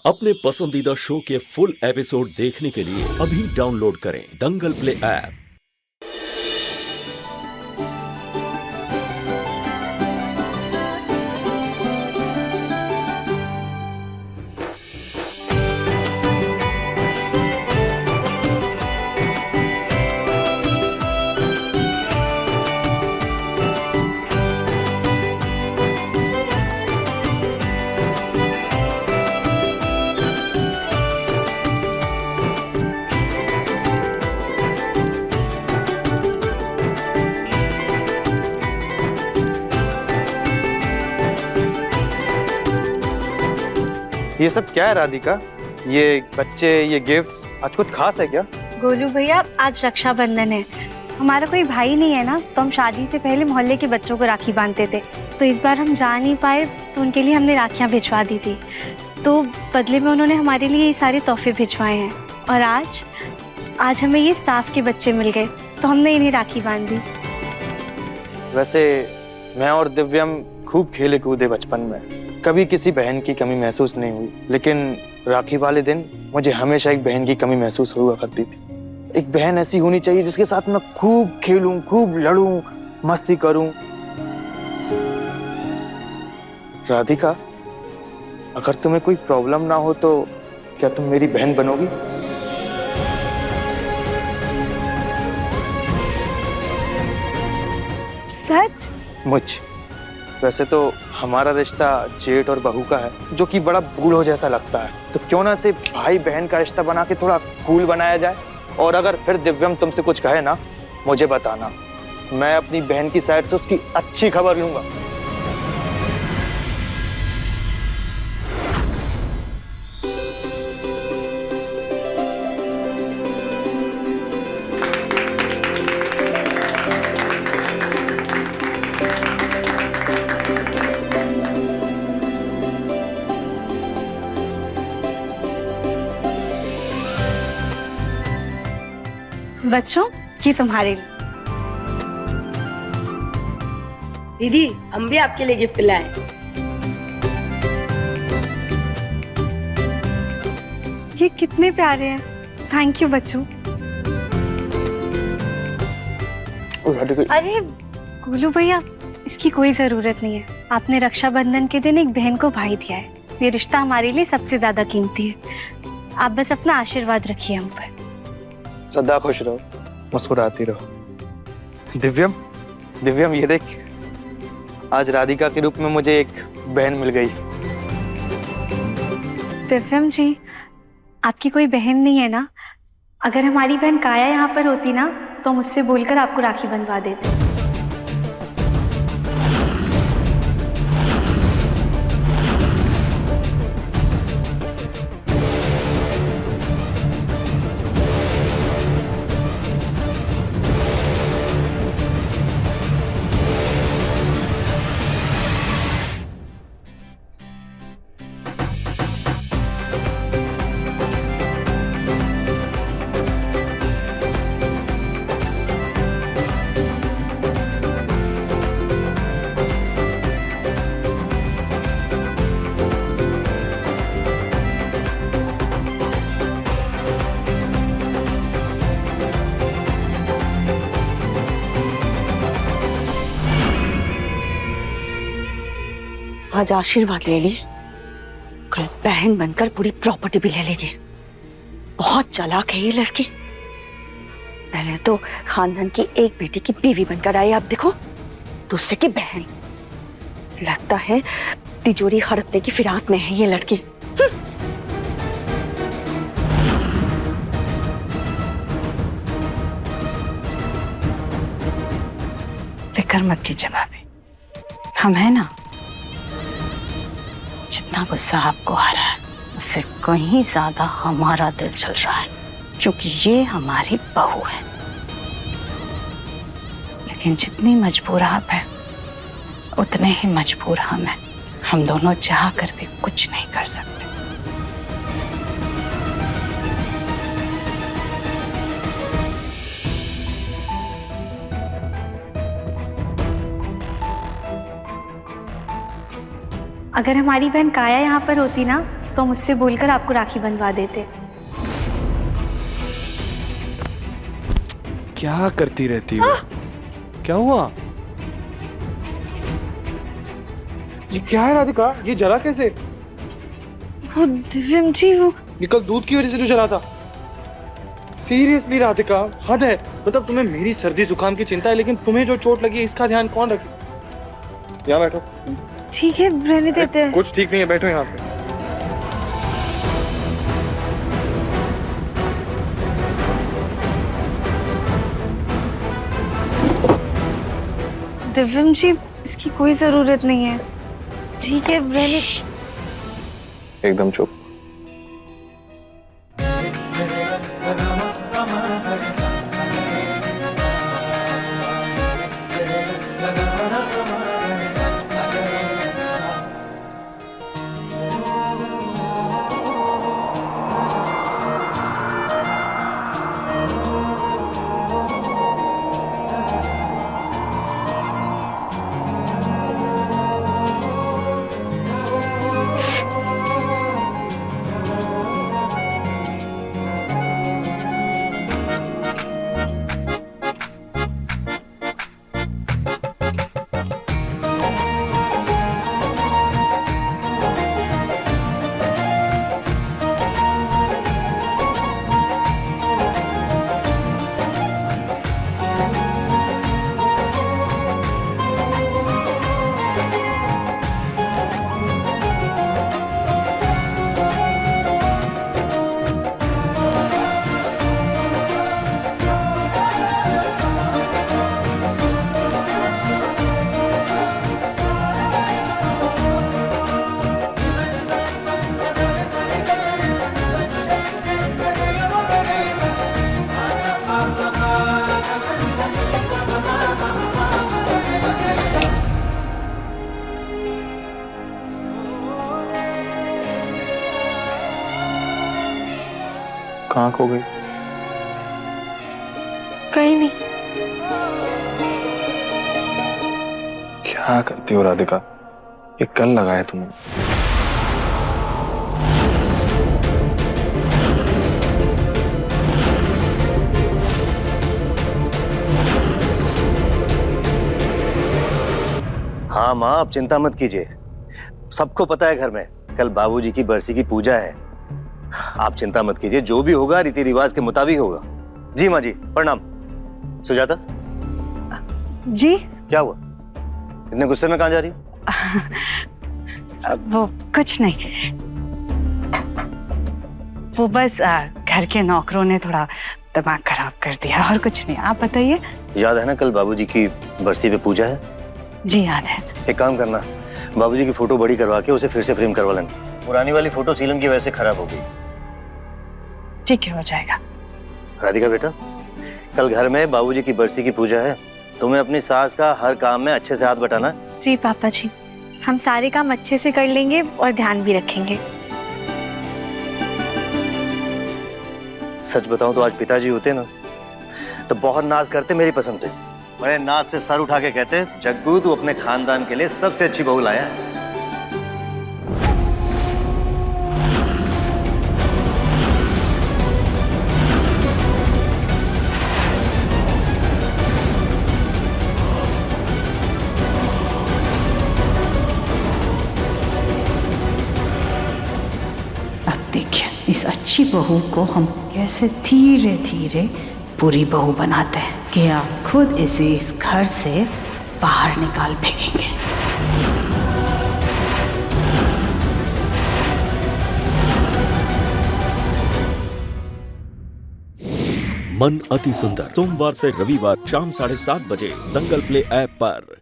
अपने पसंदीदा शो के फुल एपिसोड देखने के लिए अभी डाउनलोड करें दंगल प्ले ऐप। ये सब क्या है राधिका? ये बच्चे, ये गिफ्ट्स, आज कुछ खास है क्या? गोलू भैया, आज रक्षाबंधन है। हमारा कोई भाई नहीं है ना, तो हम शादी से पहले मोहल्ले के बच्चों को राखी बांधते थे। तो इस बार हम जा नहीं पाए, तो उनके लिए हमने राखियां भिजवा दी थी। तो बदले में उन्होंने हमारे लिए ये सारे तोहफे भिजवाए हैं। और आज हमें ये स्टाफ के बच्चे मिल गए, तो हमने इन्हें राखी बांध दी। वैसे मैं और दिव्यम खूब खेले कूदे बचपन में, कभी किसी बहन की कमी महसूस नहीं हुई। लेकिन राखी वाले दिन मुझे हमेशा एक बहन की कमी महसूस हुआ करती थी। एक बहन ऐसी होनी चाहिए जिसके साथ मैं खूब खेलूं, खूब लड़ूं, मस्ती करूं। राधिका, अगर तुम्हें कोई प्रॉब्लम ना हो तो क्या तुम मेरी बहन बनोगी? सच? मुझ वैसे तो हमारा रिश्ता जेठ और बहू का है, जो कि बड़ा बूढ़ो जैसा लगता है। तो क्यों ना सिर्फ भाई बहन का रिश्ता बना के थोड़ा कूल बनाया जाए। और अगर फिर दिव्यम तुमसे कुछ कहे ना, मुझे बताना, मैं अपनी बहन की साइड से उसकी अच्छी खबर लूंगा। बच्चों, ये तुम्हारे लिए। दीदी, हम भी आपके लिए गिफ्ट लाए। ये कितने प्यारे हैं। थैंक यू बच्चों। अरे गोलू भैया, इसकी कोई जरूरत नहीं है। आपने रक्षाबंधन के दिन एक बहन को भाई दिया है। ये रिश्ता हमारे लिए सबसे ज्यादा कीमती है। आप बस अपना आशीर्वाद रखिए हम पर। सदा खुश रहो, मुस्कुराती रहो। दिव्यम ये देख, आज राधिका के रूप में मुझे एक बहन मिल गई। दिव्यम जी, आपकी कोई बहन नहीं है ना? अगर हमारी बहन काया यहाँ पर होती ना, तो हम उससे बोलकर आपको राखी बंधवा देते। आज आशीर्वाद ले लिए, कल बहन बनकर पूरी प्रॉपर्टी भी ले लेगी। बहुत चालाक है ये लड़की। पहले तो खानदान की एक बेटी की बीवी बनकर आई, आप देखो दूसरे की बहन। लगता है तिजोरी हड़पने की फिराक में है ये लड़की। फिक्र मत कीजिए भाभी, हम है ना। जितना गुस्सा आपको आ रहा है, उससे कहीं ज्यादा हमारा दिल चल रहा है, क्योंकि ये हमारी बहू है। लेकिन जितनी मजबूर आप हैं, उतने ही मजबूर हम हैं। हम दोनों चाह कर भी कुछ नहीं कर सकते। अगर हमारी बहन काया यहाँ पर होती ना, तो हम उससे बोलकर आपको राखी बंधवा देते। क्या करती रहती हो? क्या हुआ? ये क्या है राधिका? ये जला कैसे? वो दिव्यम जी, वो ये कल दूध की वजह से जो जला था? सीरियसली राधिका, हद है। मतलब तुम्हें मेरी सर्दी जुकाम की चिंता है, लेकिन तुम्हें जो चोट लगी है इसका ध्यान कौन रखे? यहाँ बैठो। ठीक है, रहने देते हैं। कुछ ठीक नहीं है, बैठो यहाँ पे। दिव्यम जी, इसकी कोई जरूरत नहीं है। ठीक है, रहने। एकदम चुप। कहाँ खो गई? कहीं नहीं। क्या करती हो राधिका? ये कल लगा है तुम्हें। हाँ माँ, आप चिंता मत कीजिए। सबको पता है घर में कल बाबूजी की बरसी की पूजा है। आप चिंता मत कीजिए, जो भी होगा रीति रिवाज के मुताबिक होगा। जी माँ जी, प्रणाम। सुजाता जी। क्या हुआ? इतने गुस्से में कहाँ जा रही हो? वो कुछ नहीं, वो बस घर के नौकरों ने थोड़ा दिमाग खराब कर दिया, और कुछ नहीं। आप बताइए। याद है ना कल बाबूजी की बरसी पे पूजा है? जी याद है। एक काम करना, बाबूजी की फोटो बड़ी करवा के उसे फिर से फ्रेम करवा लेना। पुरानी वाली फोटो सीलन की वजह से खराब हो गई। ठीक है, हो जाएगा। राधिका बेटा, कल घर में बाबूजी की बरसी की पूजा है, तुम्हें अपनी सास का हर काम में अच्छे से हाथ बटाना। जी पापा जी, हम सारे काम अच्छे से कर लेंगे और ध्यान भी रखेंगे। सच बताऊं तो आज पिताजी होते ना तो बहुत नाज करते मेरी पसंद पे। बड़े नाज से सर उठा के कहते, जग्गू तू अपने खानदान के लिए सबसे अच्छी बहू लाया है। अब देखिए इस अच्छी बहू को हम कैसे धीरे धीरे बुरी बहू बनाते हैं कि आप खुद इसे इस घर से बाहर निकाल फेंकेंगे। मन अति सुंदर, सोमवार से रविवार शाम 7:30 बजे दंगल प्ले ऐप पर।